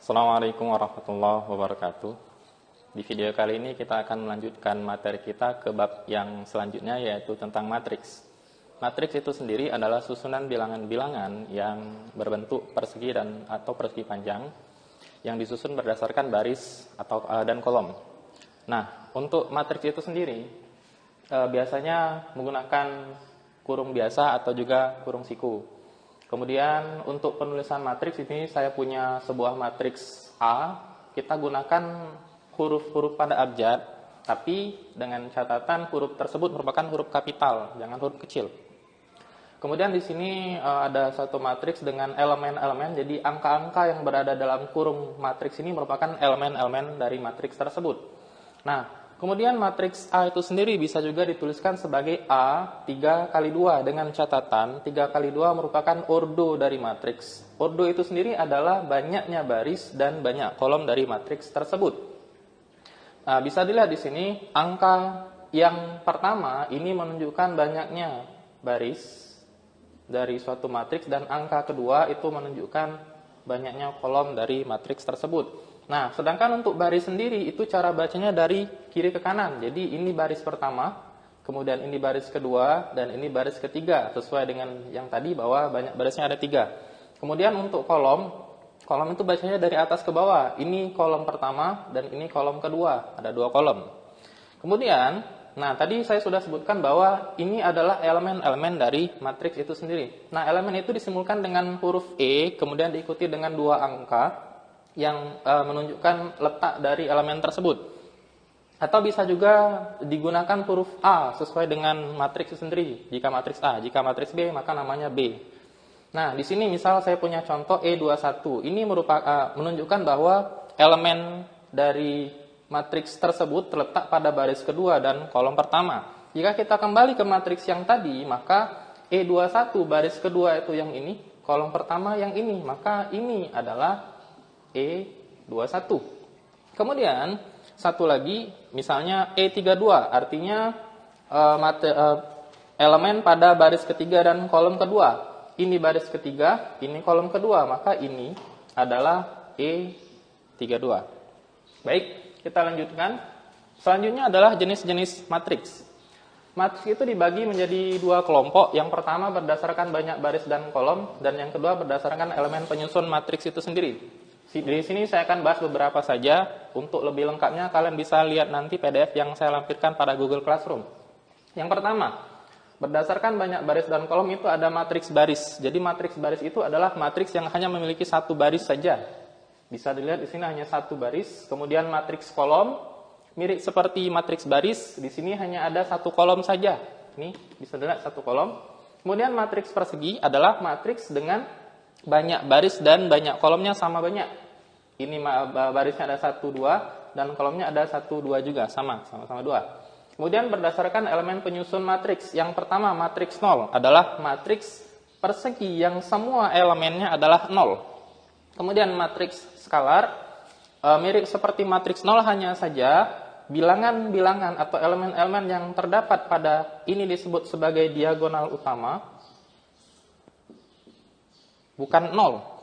Assalamualaikum warahmatullahi wabarakatuh. Di video kali ini kita akan melanjutkan materi kita ke bab yang selanjutnya, yaitu tentang matriks. Matriks itu sendiri adalah susunan bilangan-bilangan yang berbentuk persegi atau persegi panjang yang disusun berdasarkan baris dan kolom. Nah, untuk matriks itu sendiri biasanya menggunakan kurung biasa atau juga kurung siku. Kemudian untuk penulisan matriks ini saya punya sebuah matriks A. Kita gunakan huruf-huruf pada abjad, tapi dengan catatan huruf tersebut merupakan huruf kapital, jangan huruf kecil. Kemudian di sini ada satu matriks dengan elemen-elemen, jadi angka-angka yang berada dalam kurung matriks ini merupakan elemen-elemen dari matriks tersebut. Nah, kemudian matriks A itu sendiri bisa juga dituliskan sebagai A 3 kali 2 dengan catatan 3 kali 2 merupakan ordo dari matriks. Ordo itu sendiri adalah banyaknya baris dan banyak kolom dari matriks tersebut. Nah, bisa dilihat di sini angka yang pertama ini menunjukkan banyaknya baris dari suatu matriks dan angka kedua itu menunjukkan banyaknya kolom dari matriks tersebut. Nah, sedangkan untuk baris sendiri itu cara bacanya dari kiri ke kanan. Jadi ini baris pertama, kemudian ini baris kedua, dan ini baris ketiga. Sesuai dengan yang tadi bahwa banyak barisnya ada 3. Kemudian untuk kolom itu bacanya dari atas ke bawah. Ini kolom pertama dan ini kolom kedua. Ada 2 kolom. Kemudian, nah tadi saya sudah sebutkan bahwa ini adalah elemen-elemen dari matriks itu sendiri. Nah, elemen itu disimbolkan dengan huruf E, kemudian diikuti dengan 2 angka yang menunjukkan letak dari elemen tersebut. Atau bisa juga digunakan huruf A sesuai dengan matriks itu sendiri. Jika matriks A, jika matriks B maka namanya B. Nah, di sini misal saya punya contoh E21. Ini menunjukkan bahwa elemen dari matriks tersebut terletak pada baris kedua dan kolom pertama. Jika kita kembali ke matriks yang tadi, maka E21 baris kedua itu yang ini, kolom pertama yang ini, maka ini adalah E21. Kemudian satu lagi misalnya E32, artinya elemen pada baris ketiga dan kolom kedua. Ini baris ketiga, ini kolom kedua, maka ini adalah E32. Baik, kita lanjutkan. Selanjutnya adalah jenis-jenis matriks. Matriks itu dibagi menjadi 2 kelompok. Yang pertama berdasarkan banyak baris dan kolom, dan yang kedua berdasarkan elemen penyusun matriks itu sendiri. Di sini saya akan bahas beberapa saja. Untuk lebih lengkapnya kalian bisa lihat nanti PDF yang saya lampirkan pada Google Classroom. Yang pertama, berdasarkan banyak baris dan kolom itu ada matriks baris. Jadi matriks baris itu adalah matriks yang hanya memiliki 1 baris saja. Bisa dilihat di sini hanya 1 baris. Kemudian matriks kolom mirip seperti matriks baris. Di sini hanya ada 1 kolom saja. Ini bisa dilihat 1 kolom. Kemudian matriks persegi adalah matriks dengan banyak baris dan banyak kolomnya sama banyak. Ini barisnya ada 1, 2 dan kolomnya ada 1, 2 juga, sama-sama 2. Kemudian berdasarkan elemen penyusun matriks. Yang pertama, matriks 0 adalah matriks persegi yang semua elemennya adalah 0. Kemudian matriks skalar mirip seperti matriks 0, hanya saja bilangan-bilangan atau elemen-elemen yang terdapat pada ini disebut sebagai diagonal utama bukan 0.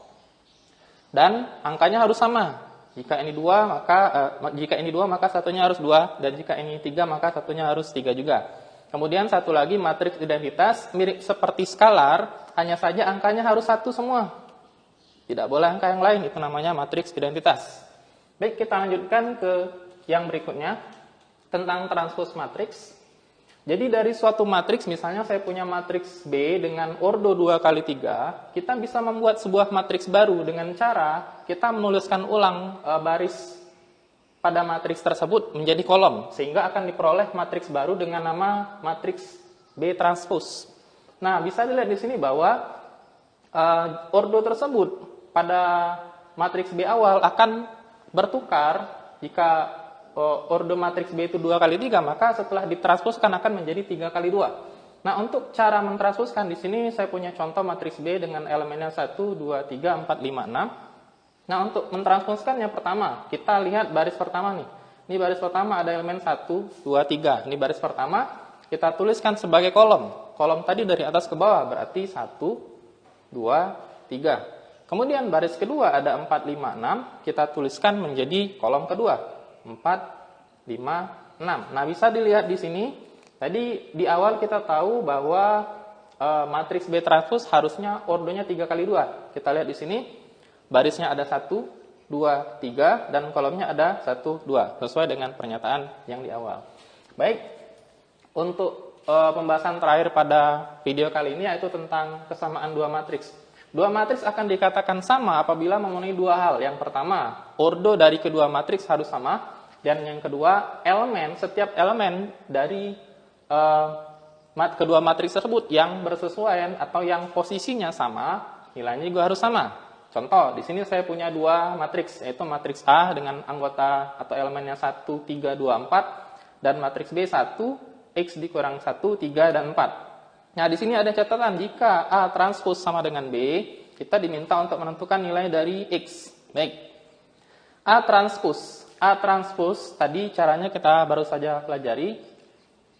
Dan angkanya harus sama. Jika ini 2 maka satunya harus 2, dan jika ini 3 maka satunya harus 3 juga. Kemudian satu lagi matriks identitas mirip seperti skalar, hanya saja angkanya harus 1 semua. Tidak boleh angka yang lain, itu namanya matriks identitas. Baik, kita lanjutkan ke yang berikutnya tentang transpose matriks. Jadi dari suatu matriks, misalnya saya punya matriks B dengan ordo 2 kali 3, kita bisa membuat sebuah matriks baru dengan cara kita menuliskan ulang baris pada matriks tersebut menjadi kolom, sehingga akan diperoleh matriks baru dengan nama matriks B transpose. Nah, bisa dilihat di sini bahwa ordo tersebut pada matriks B awal akan bertukar. Jika ordo matriks B itu 2 kali 3, maka setelah ditransposkan akan menjadi 3 kali 2. Nah, untuk cara mentransposkan di sini saya punya contoh matriks B dengan elemennya 1, 2, 3, 4, 5, 6. Nah, untuk mentransposkan yang pertama, kita lihat baris pertama nih. Ini baris pertama ada elemen 1, 2, 3. Ini baris pertama, kita tuliskan sebagai kolom. Kolom tadi dari atas ke bawah berarti 1, 2, 3. Kemudian baris kedua ada 4, 5, 6, kita tuliskan menjadi kolom kedua. 4, 5, 6. Nah, bisa dilihat di sini. Tadi di awal kita tahu bahwa matriks B transpose harusnya ordonya 3 kali 2. Kita lihat di sini. Barisnya ada 1, 2, 3, dan kolomnya ada 1, 2. Sesuai dengan pernyataan yang di awal. Baik, untuk pembahasan terakhir pada video kali ini yaitu tentang kesamaan dua matriks. Dua matriks akan dikatakan sama apabila memenuhi dua hal. Yang pertama, ordo dari kedua matriks harus sama. Dan yang kedua, setiap elemen dari kedua matriks tersebut yang bersesuaian atau yang posisinya sama, nilainya juga harus sama. Contoh, di sini saya punya dua matriks, yaitu matriks A dengan anggota atau elemennya 1, 3, 2, 4, dan matriks B 1, X dikurang 1, 3, dan 4. Nah, di sini ada catatan, jika A transpose sama dengan B, kita diminta untuk menentukan nilai dari X. Baik, A transpose, tadi caranya kita baru saja pelajari.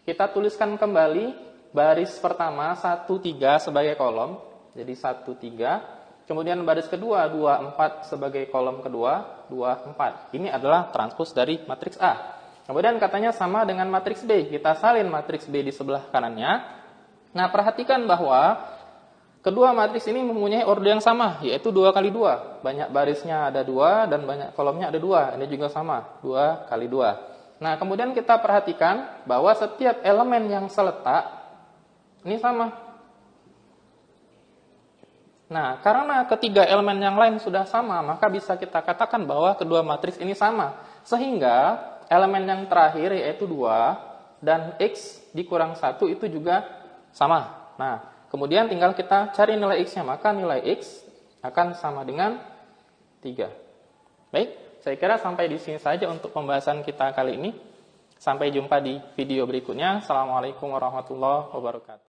Kita tuliskan kembali baris pertama 1, 3 sebagai kolom, jadi 1, 3. Kemudian baris kedua 2, 4 sebagai kolom kedua, 2, 4. Ini adalah transpose dari matriks A. Kemudian katanya sama dengan matriks B. Kita salin matriks B di sebelah kanannya. Nah, perhatikan bahwa kedua matriks ini mempunyai ordo yang sama, yaitu 2 kali 2. Banyak barisnya ada 2 dan banyak kolomnya ada 2. Ini juga sama, 2 kali 2. Nah, kemudian kita perhatikan bahwa setiap elemen yang seletak ini sama. Nah, karena ketiga elemen yang lain sudah sama, maka bisa kita katakan bahwa kedua matriks ini sama. Sehingga elemen yang terakhir yaitu 2 dan X dikurang 1 itu juga sama. Nah, kemudian tinggal kita cari nilai X-nya, maka nilai X akan sama dengan 3. Baik, saya kira sampai di sini saja untuk pembahasan kita kali ini. Sampai jumpa di video berikutnya. Assalamualaikum warahmatullahi wabarakatuh.